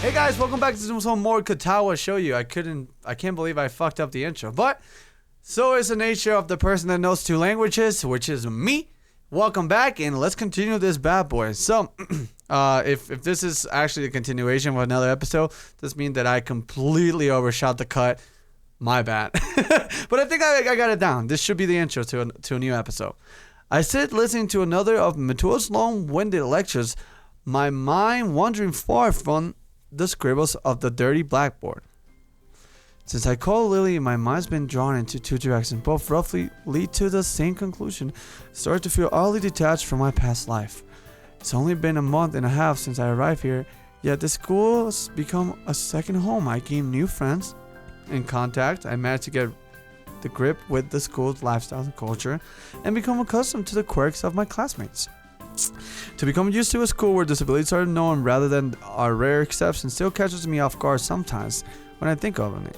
Hey guys, welcome back to some more Katawa Shoujo. I can't believe I fucked up the intro, but so is the nature of the person that knows two languages, which is me. Welcome back, and let's continue this bad boy. So, if this is actually a continuation of another episode, this means that I completely overshot the cut. My bad. But I think I got it down. This should be the intro to a new episode. I sit listening to another of Matua's long-winded lectures, my mind wandering far from the scribbles of the dirty blackboard. Since I called Lilly, my mind's been drawn into two directions, both roughly lead to the same conclusion. I start to feel oddly detached from my past life. It's only been a month and a half since I arrived here, yet the school has become a second home. I gained new friends in contact. I managed to get the grip with the school's lifestyle and culture and become accustomed to the quirks of my classmates. To become used to a school where disabilities are known rather than our rare exceptions still catches me off guard sometimes when I think of it.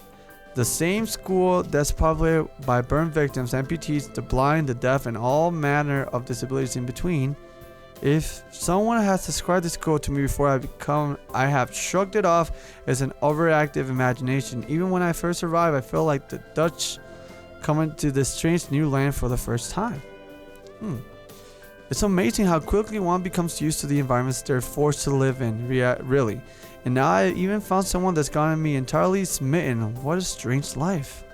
The same school that's populated by burn victims, amputees, the blind, the deaf, and all manner of disabilities in between. If someone has described the school to me before I have shrugged it off as an overactive imagination. Even when I first arrived, I felt like the Dutch coming to this strange new land for the first time. It's amazing how quickly one becomes used to the environments they're forced to live in, really. And now I even found someone that's gotten me entirely smitten. What a strange life.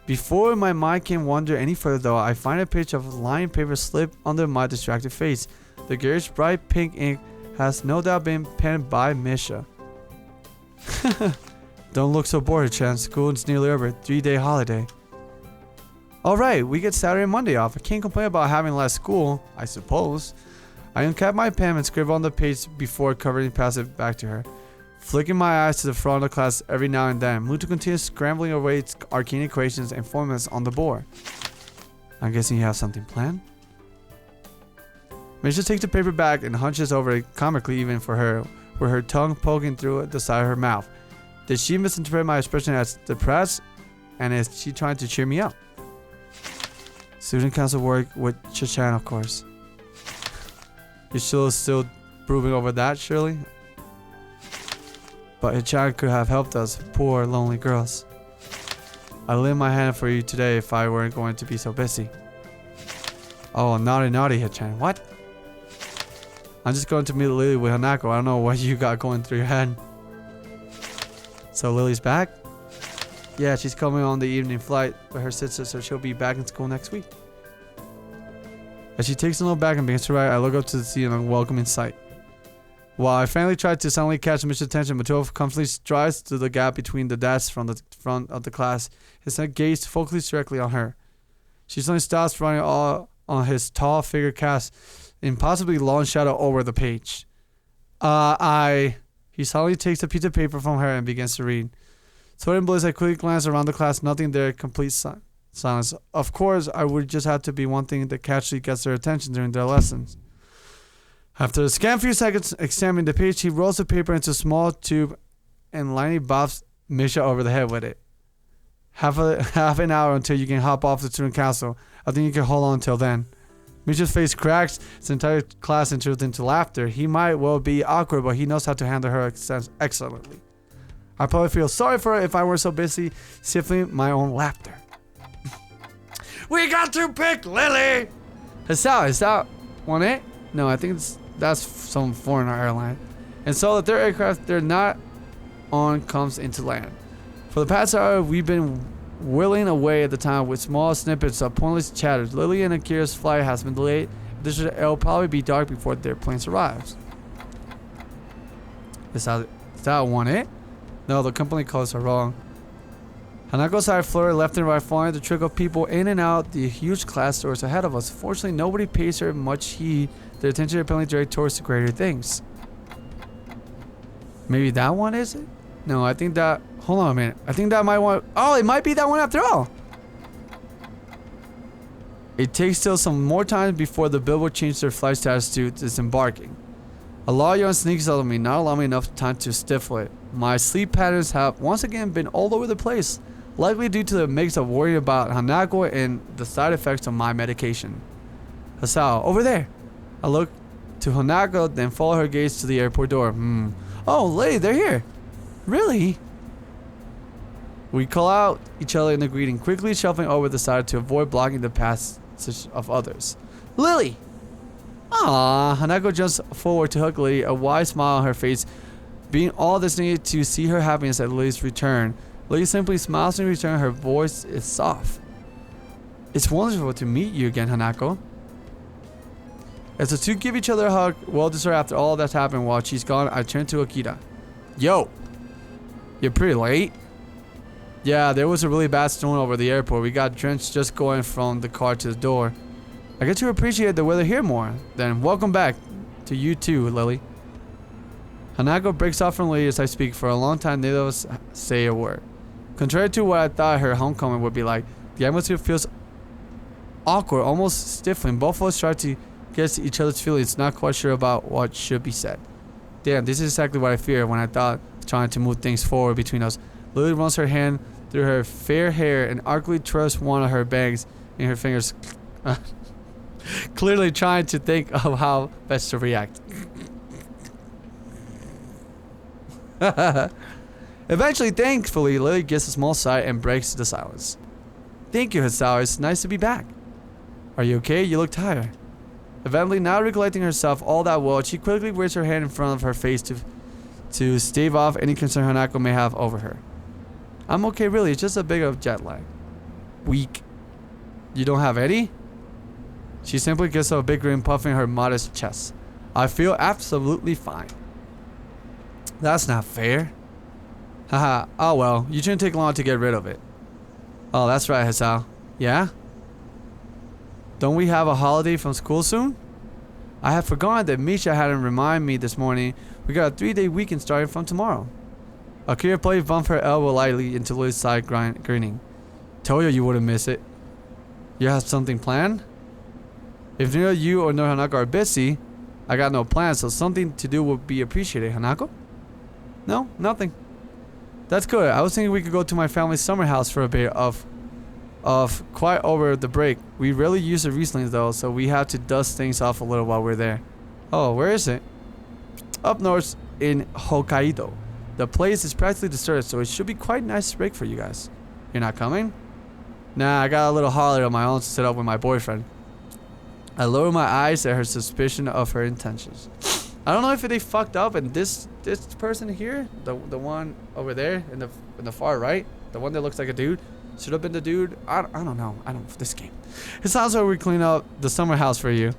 Before my mind can wander any further though, I find a page of line paper slip under my distracted face. The garish bright pink ink has no doubt been penned by Misha. Don't look so bored, Chan. School is nearly over. 3-day holiday. Alright, we get Saturday and Monday off. I can't complain about having less school, I suppose. I uncap my pen and scribble on the page before covering and pass it back to her. Flicking my eyes to the front of the class every now and then. Move to continue scrambling away its arcane equations and formulas on the board. I'm guessing you have something planned? Misha takes the paper back and hunches over it comically even for her, with her tongue poking through the side of her mouth. Did she misinterpret my expression as depressed? And is she trying to cheer me up? Student council work with Chachan, of course. You're still brooding over that, Shirley? But Chachan could have helped us, poor, lonely girls. I lend my hand for you today if I weren't going to be so busy. Oh, naughty, Hichan. What? I'm just going to meet Lilly with Hanako. I don't know what you got going through your head. So Lily's back? Yeah, she's coming on the evening flight with her sister, so she'll be back in school next week. As she takes a look back and begins to write, I look up to see an unwelcoming sight. While I frantically try to suddenly catch Mish's attention, Matua comfortably strides through the gap between the desks from the front of the class, his gaze focused directly on her. She suddenly stops, running all on his tall figure cast in possibly long shadow over the page. He suddenly takes a piece of paper from her and begins to read. So in bliss, I quickly glance around the class, nothing there, complete silence. Of course, I would just have to be one thing that casually gets their attention during their lessons. After a scant few seconds examining the page, he rolls the paper into a small tube and lightly bops Misha over the head with it. Half an hour until you can hop off the student council. I think you can hold on until then. Misha's face cracks, his entire class enters into laughter. He might well be awkward, but he knows how to handle her excellently. I probably feel sorry for her if I were so busy stifling my own laughter. We got to pick Lilly! Is that one it? No, I think that's some foreign airline. And so the third aircraft they're not on comes into land. For the past hour, we've been whirling away at the time with small snippets of pointless chatter. Lilly and Akira's flight has been delayed. It'll probably be dark before their planes arrives. Is that one it? No, the company codes are wrong. Hanako's side floor left and right following the trickle of people in and out the huge class doors ahead of us. Fortunately, nobody pays her much heed. Their attention is apparently directed towards the greater things. Maybe that one is it? No, I think that... Hold on a minute. I think that might want... Oh, it might be that one after all. It takes still some more time before the billboard changes their flight status to disembarking. A lot of yarn sneaks out of me, not allowing me enough time to stifle it. My sleep patterns have once again been all over the place, likely due to the mix of worrying about Hanako and the side effects of my medication. Hasao, over there. I look to Hanako, then follow her gaze to the airport door. Oh, Lilly, they're here. Really? We call out each other in the greeting, quickly shuffling over the side to avoid blocking the passage of others. Lilly! Ah, Hanako jumps forward to hug Lilly, a wide smile on her face, being all this needed to see her happiness at Lilly's return. Lilly simply smiles in return, her voice is soft. It's wonderful to meet you again, Hanako. As the two give each other a hug, well deserved after all that's happened while she's gone, I turn to Akira. Yo! You're pretty late? Yeah, there was a really bad storm over the airport. We got drenched just going from the car to the door. I get to appreciate the weather here more. Then welcome back to you too, Lilly. Hanako breaks off from Lilly as I speak. For a long time, neither of us say a word. Contrary to what I thought her homecoming would be like, the atmosphere feels awkward, almost stifling. Both of us try to get to each other's feelings, not quite sure about what should be said. Damn, this is exactly what I feared when I thought trying to move things forward between us. Lilly runs her hand through her fair hair and artfully trusts one of her bangs in her fingers, clearly trying to think of how best to react. Eventually, thankfully, Lilly gives a small sigh and breaks the silence. Thank you, Hisao. It's nice to be back. Are you okay? You look tired. Eventually, now recollecting herself all that well, she quickly raised her hand in front of her face to stave off any concern Hanako may have over her. I'm okay, really. It's just a bit of jet lag. Weak. You don't have any? She simply gives a big grin, puffing her modest chest. I feel absolutely fine. That's not fair. Haha. Oh well, you shouldn't take long to get rid of it. Oh, that's right, Hisao. Yeah? Don't we have a holiday from school soon? I had forgotten that Misha hadn't reminded me this morning. We got a 3-day weekend starting from tomorrow. Akira played bumped her elbow lightly into Lilly's side, grinning. Told you wouldn't miss it. You have something planned? If neither you or Hanako are busy, I got no plans, so something to do would be appreciated. Hanako? No, nothing. That's good. I was thinking we could go to my family's summer house for a bit of quiet over the break. We rarely use it recently though, so we have to dust things off a little while we're there. Oh, where is it? Up north in Hokkaido. The place is practically deserted, so it should be quite a nice break for you guys. You're not coming? Nah, I got a little holiday of my own to set up with my boyfriend. I lower my eyes at her suspicion of her intentions. I don't know if they fucked up and this person here, the one over there in the far right, the one that looks like a dude, should have been the dude. I don't know. This game. It sounds like we clean up the summer house for you.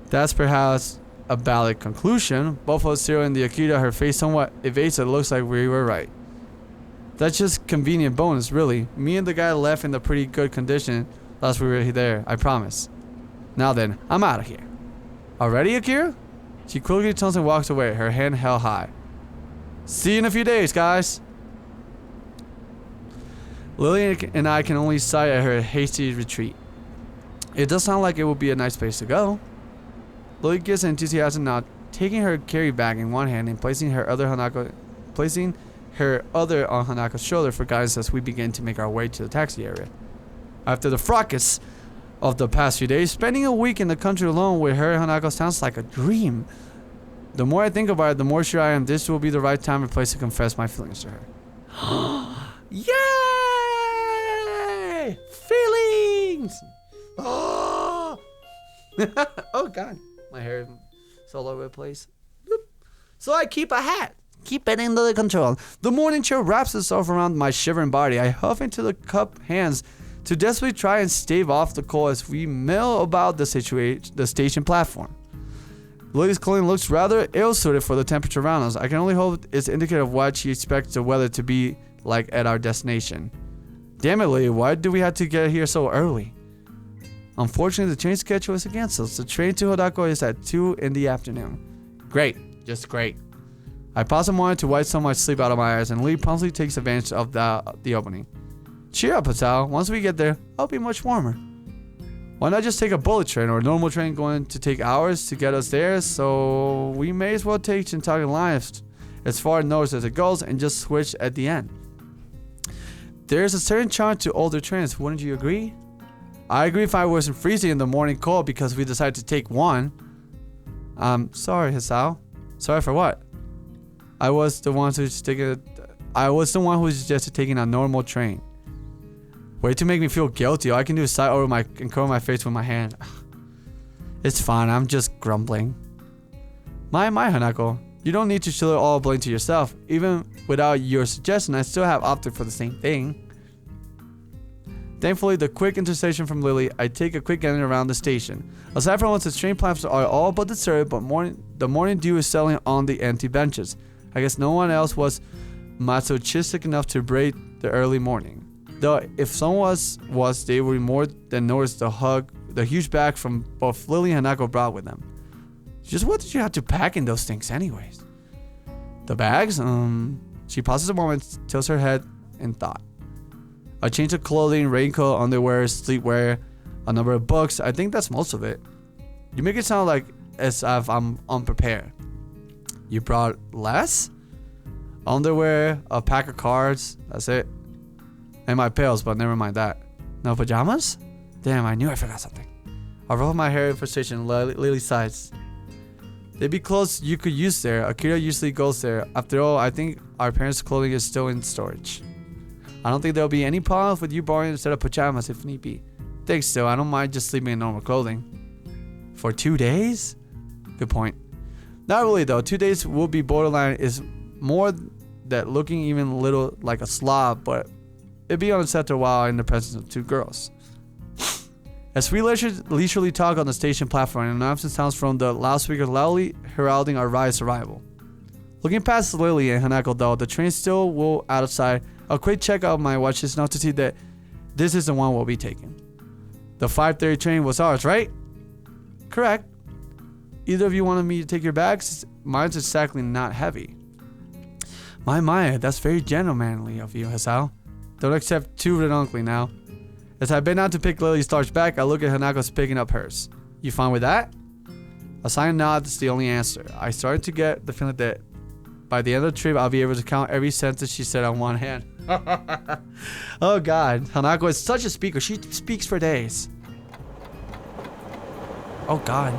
That's perhaps a valid conclusion. Both of us zero in the Akira, her face somewhat evasive. It looks like we were right. That's just convenient bonus, really. Me and the guy left in a pretty good condition last we were there, I promise. Now then, I'm out of here. Already, Akira? She quickly turns and walks away, her hand held high. See you in a few days, guys. Lilly and I can only sigh at her hasty retreat. It does sound like it would be a nice place to go. Lilly gets enthusiastic now, taking her carry bag in one hand and placing her other on Hanako's shoulder for guidance as we begin to make our way to the taxi area. After the fracas of the past few days, spending a week in the country alone with her and Hanako sounds like a dream. The more I think about it, the more sure I am this will be the right time and place to confess my feelings to her. Yay! Feelings! Oh! Oh god, my hair is all over the place. Boop. So I keep a hat. Keep it under control. The morning chill wraps itself around my shivering body. I huff into the cupped hands to desperately try and stave off the cold as we mill about the station platform. Lilly's clothing looks rather ill-suited for the temperature around us. I can only hope it's indicative of what she expects the weather to be like at our destination. Damn it, Lilly, why do we have to get here so early? Unfortunately, the train schedule is against us. The train to Hodako is at 2 in the afternoon. Great, just great. I pause a moment to wipe some of my sleep out of my eyes, and Lilly promptly takes advantage of the opening. Cheer up, Patel. Once we get there, I'll be much warmer. Why not just take a bullet train or a normal train going to take hours to get us there? So we may as well take Shintaga Line as far north as it goes and just switch at the end. There's a certain charm to older trains, wouldn't you agree? I agree if I wasn't freezing in the morning cold because we decided to take one. Sorry, Hisao. Sorry for what? I was the one who's just taking a normal train. Way to make me feel guilty. All I can do is sigh over and cover my face with my hand. It's fine. I'm just grumbling. My Hanako. You don't need to shoulder all blame to yourself. Even without your suggestion, I still have opted for the same thing. Thankfully, the quick intercession from Lilly, I take a quick gander around the station. Aside from once the train platforms are all but deserted, but the morning dew is settling on the empty benches. I guess no one else was masochistic enough to break the early morning. Though if someone was, they would more than notice the huge bag from both Lilly and Hanako brought with them. Just what did you have to pack in those things anyways? The bags? She pauses a moment, tilts her head in thought. A change of clothing, raincoat, underwear, sleepwear, a number of books. I think that's most of it. You make it sound like as if I'm unprepared. You brought less? Underwear, a pack of cards, that's it. And my pills, but never mind that. No pajamas? Damn, I knew I forgot something. I roll my hair in frustration. Lily sighs. They'd be clothes you could use there. Akira usually goes there. After all, I think our parents' clothing is still in storage. I don't think there'll be any problem with you borrowing a set of pajamas if need be. Thanks though, I don't mind just sleeping in normal clothing. For 2 days? Good point. Not really though, 2 days will be borderline is more that looking even a little like a slob, but it'd be unacceptable while in the presence of two girls. As we leisurely talk on the station platform, an announcement sounds from the loudspeaker loudly heralding our ride's arrival. Looking past Lilly and Hanako though, the train still will out of sight. A quick check of my watch is not to see that this is the one we'll be taking. The 5:30 train was ours, right? Correct. Either of you wanted me to take your bags? Mine's exactly not heavy. My, that's very gentlemanly of you, Hasao. Don't accept too redundantly now. As I bend out to pick Lily's large bag, I look at Hanako's picking up hers. You fine with that? A silent nod is the only answer. I started to get the feeling that by the end of the trip, I'll be able to count every sentence she said on one hand. Oh god, Hanako is such a speaker. She speaks for days. Oh god.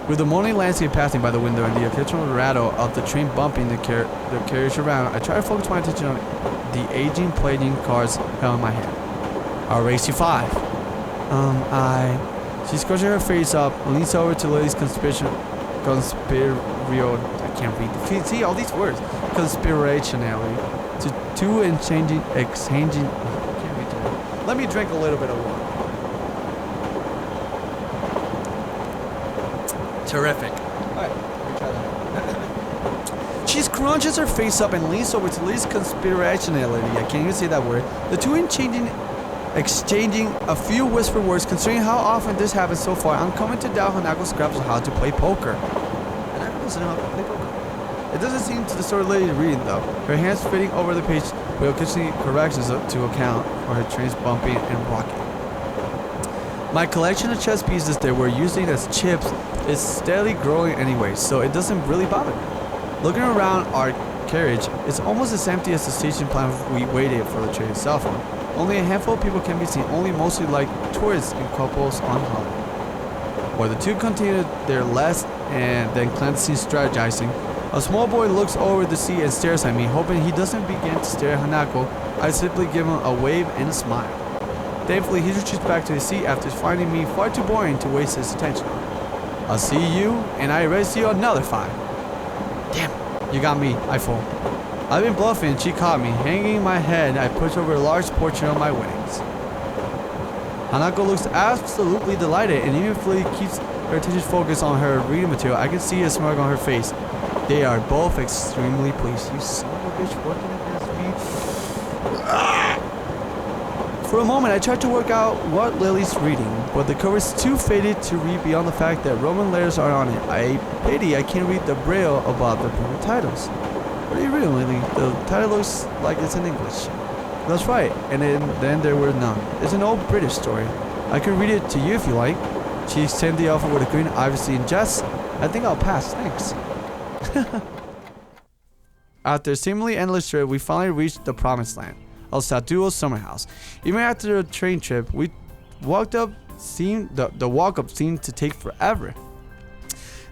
With the morning landscape passing by the window and the occasional rattle of the train bumping the carriage around, I try to focus my attention on the aging playing cards held in my hand. I'll race you 5. She scrunches her face up, leans over to Lily's conspiratorial. I can't read the see all these words. Conspirationally. To two and exchanging. I can't read that. Let me drink a little bit of water. Terrific. Alright, let me try that. She scrunches her face up and leans over to Lily's conspirationality. I can't even say that word. The two exchanging a few whispered words. Considering how often this happens so far, I'm coming to doubt Hanako's grasp of how to play poker. Hanako doesn't know how to play poker. It doesn't seem to distort Lily's reading though. Her hands fitting over the page with occasional corrections to account for her trains bumping and rocking. My collection of chess pieces that we're using as chips is steadily growing anyway, so it doesn't really bother me. Looking around our carriage, it's almost as empty as the station platform we waited for the train itself on. Only a handful of people can be seen, only mostly like tourists and couples on holiday. While the two continue their less and then clandestine strategizing, a small boy looks over the seat and stares at me, hoping he doesn't begin to stare at Hanako. I simply give him a wave and a smile. Thankfully, he retreats back to his seat after finding me far too boring to waste his attention on. I'll see you, and I raise you another 5. Damn, you got me, I fool. I've been bluffing and she caught me. Hanging my head, I push over a large portion of my winnings. Hanako looks absolutely delighted, and even if Lily keeps her attention focused on her reading material, I can see a smirk on her face. They are both extremely pleased. You son of a bitch working against me. For a moment, I tried to work out what Lily's reading, but the cover is too faded to read beyond the fact that Roman letters are on it. I pity I can't read the braille about the printed titles. What are you reading, Lily? The title looks like it's in English. That's right, and then there were none. It's an old British story. I can read it to you if you like. She extended the offer with a grin, obviously in jest. I think I'll pass, thanks. After a seemingly endless trip, we finally reached the promised land, El Satuo summer house. Even after the train trip, the walk-up seemed to take forever.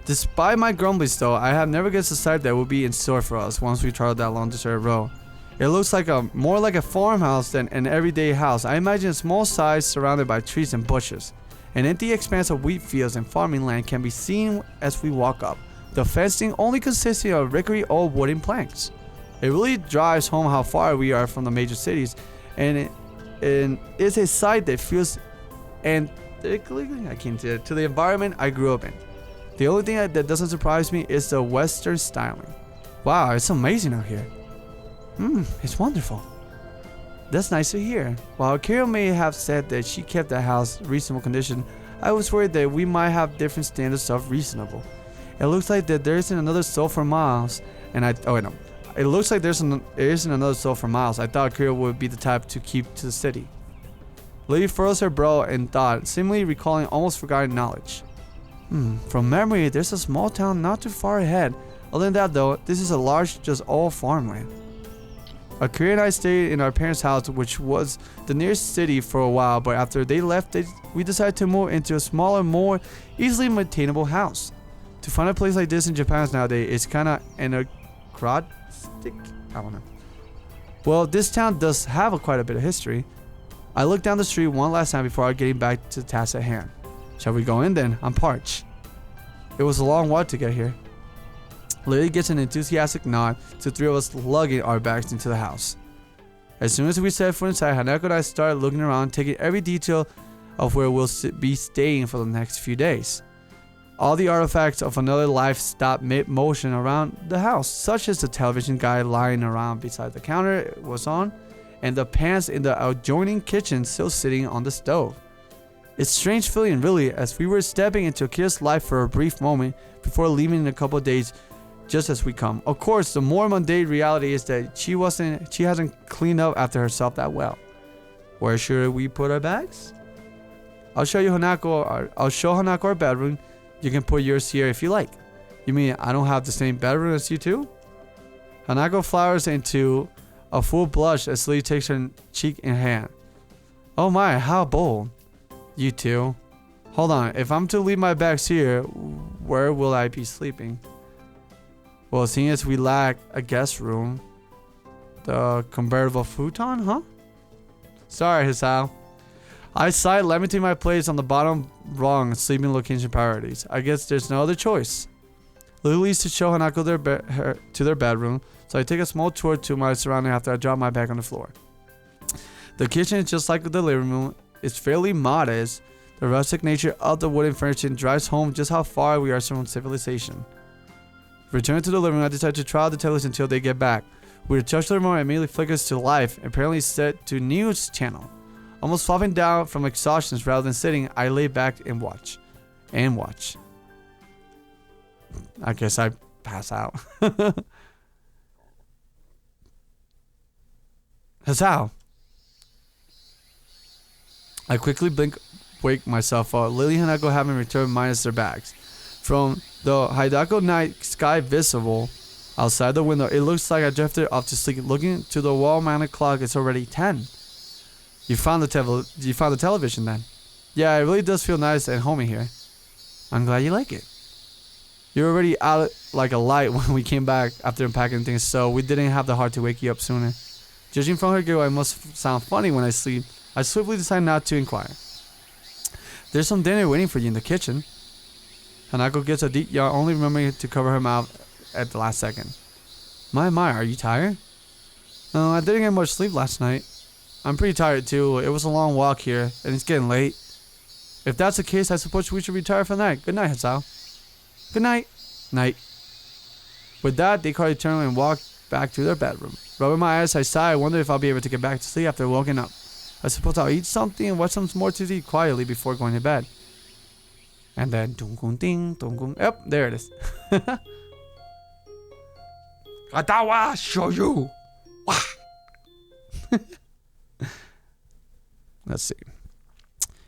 Despite my grumblings though, I have never guessed the sight that would be in store for us once we traveled that long deserted road. It looks like more like a farmhouse than an everyday house. I imagine a small size surrounded by trees and bushes. An empty expanse of wheat fields and farming land can be seen as we walk up, the fencing only consisting of rickety old wooden planks. It really drives home how far we are from the major cities, and it's a sight that feels antiquely akin to the environment I grew up in. The only thing that doesn't surprise me is the Western styling. Wow, it's amazing out here. It's wonderful. That's nice to hear. While Kira may have said that she kept the house in reasonable condition, I was worried that we might have different standards of reasonable. It looks like that there isn't another soul for miles, and it looks like there isn't another soul for miles. I thought Kira would be the type to keep to the city. Lilly furrows her brow in thought, seemingly recalling almost forgotten knowledge. From memory, there's a small town not too far ahead. Other than that though, this is a large, just all farmland. Akira and I stayed in our parents' house, which was the nearest city for a while, but after they left, we decided to move into a smaller, more easily maintainable house. To find a place like this in Japan nowadays is kind of anachronistic. I don't know. Well, this town does have quite a bit of history. I looked down the street one last time before getting back to the task at hand. Shall we go in then? I'm parched. It was a long walk to get here. Lilly gets an enthusiastic nod to three of us lugging our bags into the house. As soon as we set foot inside, Hanako and I started looking around, taking every detail of where we'll be staying for the next few days. All the artifacts of another life stopped mid-motion around the house, such as the television guide lying around beside the counter it was on, and the pans in the adjoining kitchen still sitting on the stove. It's a strange feeling really, as we were stepping into Akira's life for a brief moment before leaving in a couple of days just as we come. Of course, the more mundane reality is that she hasn't cleaned up after herself that well. Where should we put our bags? I'll show Hanako our bedroom. You can put yours here if you like. You mean I don't have the same bedroom as you two? Hanako flowers into a full blush as Lilly takes her cheek in hand. Oh my, how bold. You two. Hold on, if I'm to leave my bags here, where will I be sleeping? Well, seeing as we lack a guest room, the convertible futon, huh? Sorry, Hisao. I sighed, lamenting my place on the bottom rung, sleeping location priorities. I guess there's no other choice. Lilly leads to show Hanako to their bedroom, so I take a small tour to my surroundings after I drop my bag on the floor. The kitchen is just like the living room. It's fairly modest. The rustic nature of the wooden furniture drives home just how far we are from civilization. Returning to the living room, I decide to try out the television until they get back. We touch the remote and immediately flickers to life, apparently set to news channel. Almost flopping down from exhaustion rather than sitting, I lay back and watch. I guess I pass out. Hisao. I quickly wake myself up. Lilly and Hanako haven't returned minus their bags. From the Hidako night sky visible outside the window, it looks like I drifted off to sleep. Looking to the wall-mounted clock, it's already 10. You found the television then? Yeah, it really does feel nice and homey here. I'm glad you like it. You were already out like a light when we came back after unpacking things, so we didn't have the heart to wake you up sooner. Judging from her giggle, I must sound funny when I sleep. I swiftly decide not to inquire. There's some dinner waiting for you in the kitchen. Hanako gets a deep yawn, only remembering to cover her mouth at the last second. My, are you tired? No, I didn't get much sleep last night. I'm pretty tired too. It was a long walk here, and it's getting late. If that's the case, I suppose we should retire for the night. Good night, Hisao. Good night. Night. With that, they call eternally and walk back to their bedroom. Rubbing my eyes, I sigh. I wonder if I'll be able to get back to sleep after waking up. I suppose I'll eat something and watch some more TV quietly before going to bed. And then, dong ding, dong. Yep, there it is. Katawa Shoujo. Let's see.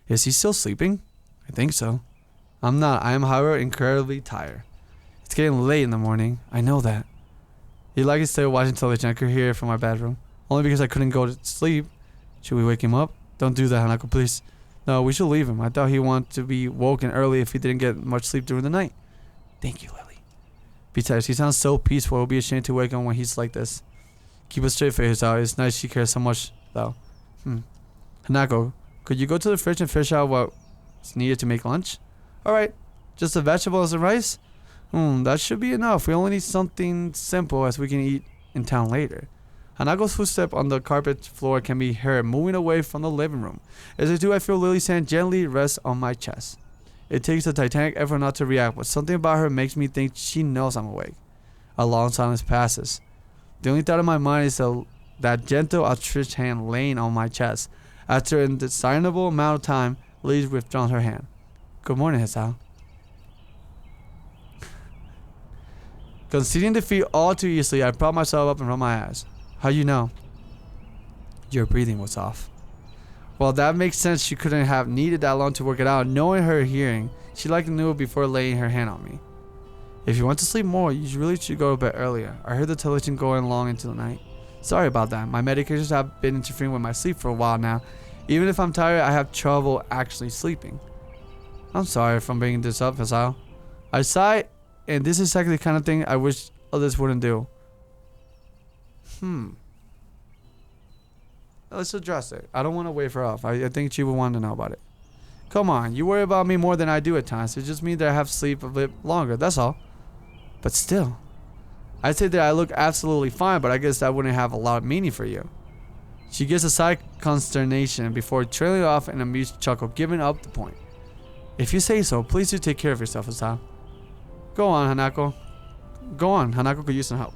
Is he still sleeping? I think so. I'm not. I am, however, incredibly tired. It's getting late in the morning. I know that. He likes to stay watching television. I could hear it from my bedroom. Only because I couldn't go to sleep. Should we wake him up? Don't do that, Hanako, please. No, we should leave him. I thought he wanted to be woken early if he didn't get much sleep during the night. Thank you, Lily. Besides, he sounds so peaceful. It would be a shame to wake him when he's like this. Keep a straight face out. It's nice she cares so much, though. Hanako, could you go to the fridge and fish out what's needed to make lunch? Alright. Just the vegetables and rice? That should be enough. We only need something simple as we can eat in town later. Hanako's footstep on the carpet floor can be heard moving away from the living room. As I do, I feel Lily's hand gently rest on my chest. It takes a titanic effort not to react, but something about her makes me think she knows I'm awake. A long silence passes. The only thought in my mind is that gentle, outstretched hand laying on my chest. After an indiscernible amount of time, Lily's withdrawn her hand. Good morning, Hisao. Conceding defeat all too easily, I prop myself up and rub my eyes. How you know? Your breathing was off. Well, that makes sense. She couldn't have needed that long to work it out. Knowing her hearing, she likely knew it before laying her hand on me. If you want to sleep more, you really should go to bed earlier. I heard the television going long into the night. Sorry about that. My medications have been interfering with my sleep for a while now. Even if I'm tired, I have trouble actually sleeping. I'm sorry for bringing this up, Hisao. I sigh, and this is exactly the kind of thing I wish others wouldn't do. Let's address it. I don't want to wave her off. I think she would want to know about it. Come on, you worry about me more than I do at times. It just means that I have to sleep a bit longer, that's all. But still, I'd say that I look absolutely fine, but I guess that wouldn't have a lot of meaning for you. She gives a sigh of consternation before trailing off in an amused chuckle, giving up the point. If you say so, please do take care of yourself, Hisao. Go on, Hanako. Hanako could use some help.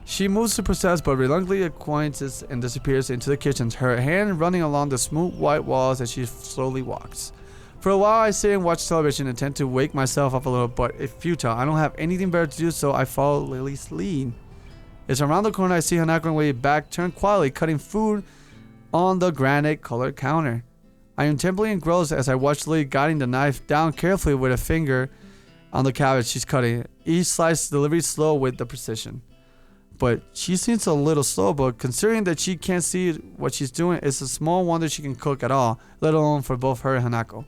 She moves to protest, but reluctantly acquiesces and disappears into the kitchen, her hand running along the smooth white walls as she slowly walks. For a while, I sit and watch television and tend to wake myself up a little, but it's futile. I don't have anything better to do, so I follow Lily's lead. It's around the corner. I see Hanako on the way back, turn quietly, cutting food on the granite-colored counter. I am temporarily engrossed as I watch Lily guiding the knife down carefully with a finger on the cabbage she's cutting. Each slice delivered slow with the precision. But she seems a little slow, but considering that she can't see what she's doing, it's a small wonder she can cook at all, let alone for both her and Hanako.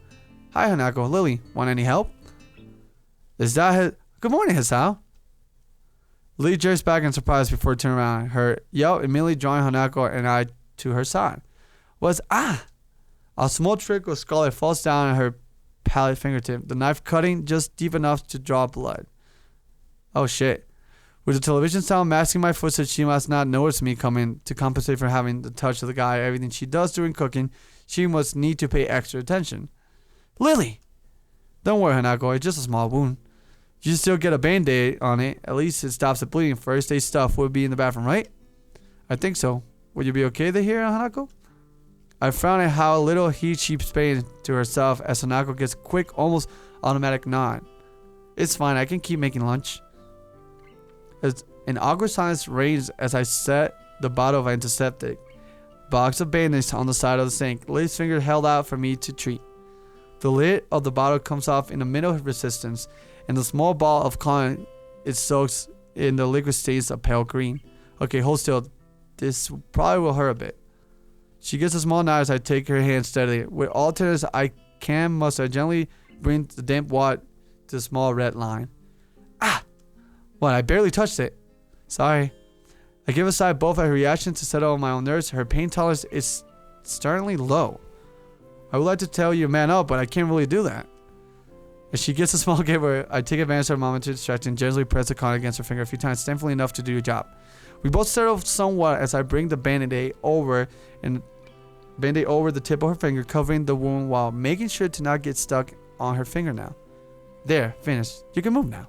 Hi, Hanako. Lily, want any help? Is that Good morning, Hisao. Lily jerks back in surprise before turning around, her yell immediately drawing Hanako and I to her side. A small trickle of scarlet falls down at her pallid fingertip, the knife cutting just deep enough to draw blood. Oh shit. With the television sound masking my footsteps, she must not notice me coming. To compensate for having the touch of the guy, everything she does during cooking, she must need to pay extra attention. Lily! Don't worry, Hanako, it's just a small wound. You still get a band-aid on it. At least it stops the bleeding. First aid stuff would be in the bathroom, right? I think so. Would you be okay to hear, Hanako? I frown at how little heat she's paying to herself as Hanako gets a quick, almost automatic nod. It's fine, I can keep making lunch. As an awkward silence reigns as I set the bottle of antiseptic box of band-aids on the side of the sink. Lily's finger held out for me to treat. The lid of the bottle comes off in the middle of resistance, and the small ball of cotton it soaks in the liquid stains a pale green. Okay, hold still. This probably will hurt a bit. She gets a small knife as I take her hand steadily. With all tenderness I must I gently bring the damp wad to the small red line. What? I barely touched it. Sorry. I give a sigh both at her reaction to settle on my own nerves. Her pain tolerance is startlingly low. I would like to tell you to man up, but I can't really do that. As she gets a small giver, I take advantage of her momentary distraction and gently press the cotton against her finger a few times, thankfully enough to do the job. We both settle somewhat as I bring the band-aid over the tip of her finger, covering the wound while making sure to not get stuck on her fingernail. There, finished. You can move now.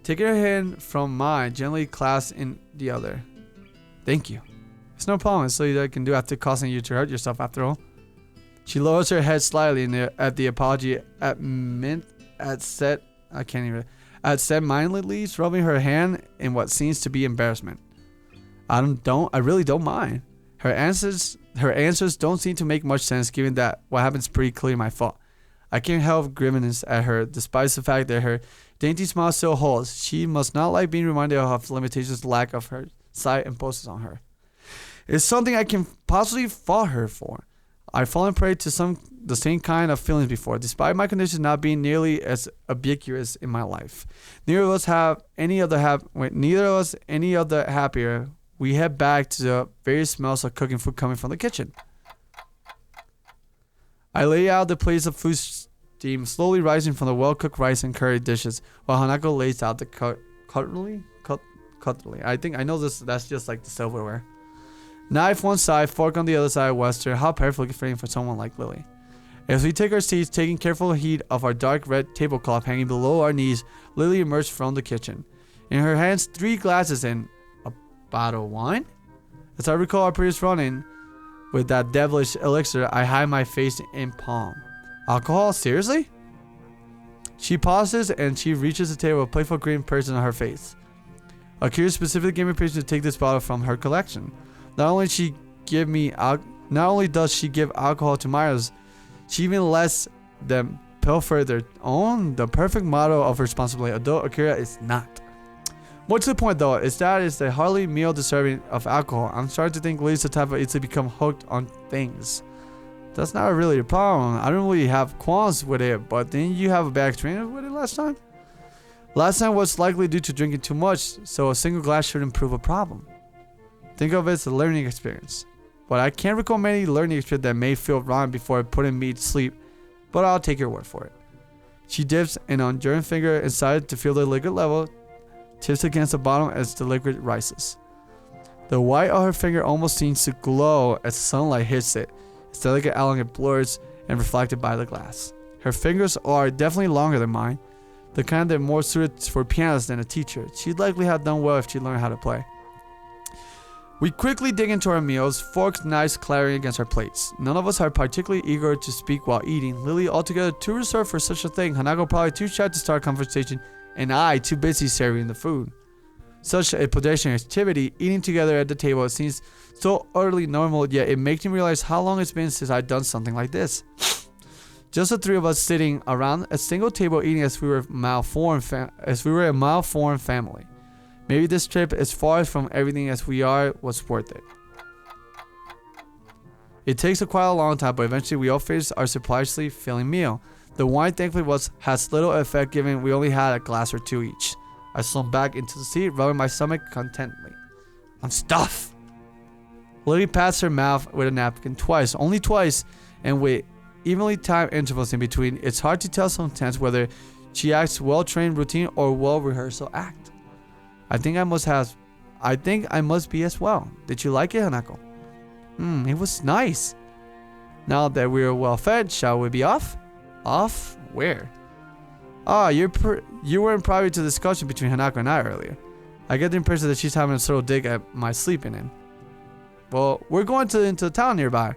Taking her hand from mine, gently clasp in the other. Thank you. It's no problem. It's something that I can do after causing you to hurt yourself after all. She lowers her head slightly at the apology said mindedly, rubbing her hand in what seems to be embarrassment. I really don't mind. Her answers don't seem to make much sense, given that what happens pretty clearly my fault. I can't help grimacing at her, despite the fact that her dainty smile still holds. She must not like being reminded of the limitations the lack of her sight imposes on her. It's something I can possibly fault her for. I've fallen prey to the same kind of feelings before, despite my condition not being nearly as ubiquitous in my life. Neither of us any of the happier. We head back to the various smells of cooking food coming from the kitchen. I lay out the plates of food steam slowly rising from the well-cooked rice and curry dishes, while Hanako lays out the cutlery. I know this. That's just like the silverware. Knife one side, fork on the other side. Western. How perfectly fitting for someone like Lily. As we take our seats, taking careful heed of our dark red tablecloth hanging below our knees, Lily emerged from the kitchen. In her hands, 3 glasses and a bottle of wine. As I recall our previous run-in with that devilish elixir, I hide my face in palm. Alcohol? Seriously? She pauses and she reaches the table with a playful green person on her face. Akira specifically gave me permission to take this bottle from her collection. Not only does she give alcohol to Myers, she even lets them pilfer their own. The perfect model of responsibility. Adult Akira is not. More to the point though, is that it's a hardly meal deserving of alcohol. I'm starting to think Lily's the type of idiot to become hooked on things. That's not really a problem. I don't really have qualms with it, but didn't you have a bad experience with it last time? Last time was likely due to drinking too much, so a single glass shouldn't prove a problem. Think of it as a learning experience. But I can't recall many learning experiences that may feel wrong before putting me to sleep, but I'll take your word for it. She dips an unduring finger inside to feel the liquid level, tips against the bottom as the liquid rises. The white of her finger almost seems to glow as sunlight hits it. Its delicate outline blurs and reflected by the glass. Her fingers are definitely longer than mine, the kind that are more suited for pianists than a teacher. She'd likely have done well if she learned how to play. We quickly dig into our meals, forks, knives clattering against our plates. None of us are particularly eager to speak while eating. Lily altogether too reserved for such a thing. Hanako probably too shy to start a conversation, and I too busy serving the food. Such a pedestrian activity, eating together at the table, it seems so utterly normal, yet it makes me realize how long it's been since I've done something like this. Just the 3 of us sitting around a single table eating as we were a malformed family. Maybe this trip, as far from everything as we are, was worth it. It takes quite a long time, but eventually we all finished our surprisingly filling meal. The wine thankfully has little effect given we only had a glass or 2 each. I slumped back into the seat, rubbing my stomach contentedly. I'm stuffed. Lily passed her mouth with a napkin twice, only twice, and with evenly timed intervals in between. It's hard to tell sometimes whether she acts well-trained routine or well-rehearsed act. I think I must be as well. Did you like it, Hanako? It was nice. Now that we're well fed, shall we be off? Off? Where? You weren't privy to the discussion between Hanako and I earlier. I get the impression that she's having a subtle dig at my sleeping in. Well, we're going into the town nearby.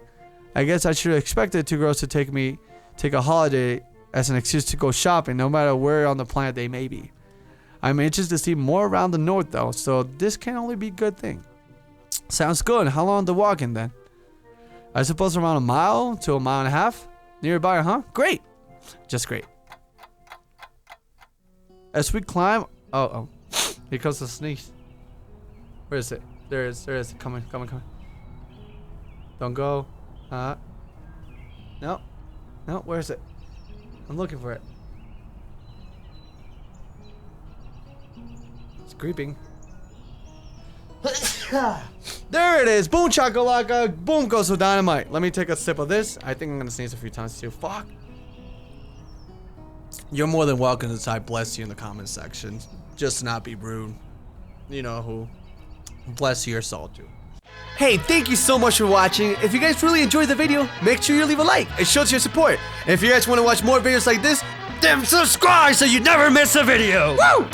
I guess I should have expected 2 girls to take a holiday as an excuse to go shopping, no matter where on the planet they may be. I'm anxious to see more around the north though, so this can only be a good thing. Sounds good. How long the walking then? I suppose around 1 mile to 1.5 miles? Nearby, huh? Great. Just great. As we climb... Oh. Here comes the sneeze. Where is it? There it is. Coming. Don't go. No, where is it? I'm looking for it. It's creeping. There it is. Boom chakalaka. Boom goes with dynamite. Let me take a sip of this. I think I'm gonna sneeze a few times too. Fuck. You're more than welcome to type bless you in the comment section. Just to not be rude. You know who. Bless your soul too. Hey, thank you so much for watching. If you guys really enjoyed the video, make sure you leave a like. It shows your support. And if you guys want to watch more videos like this, then subscribe so you never miss a video. Woo!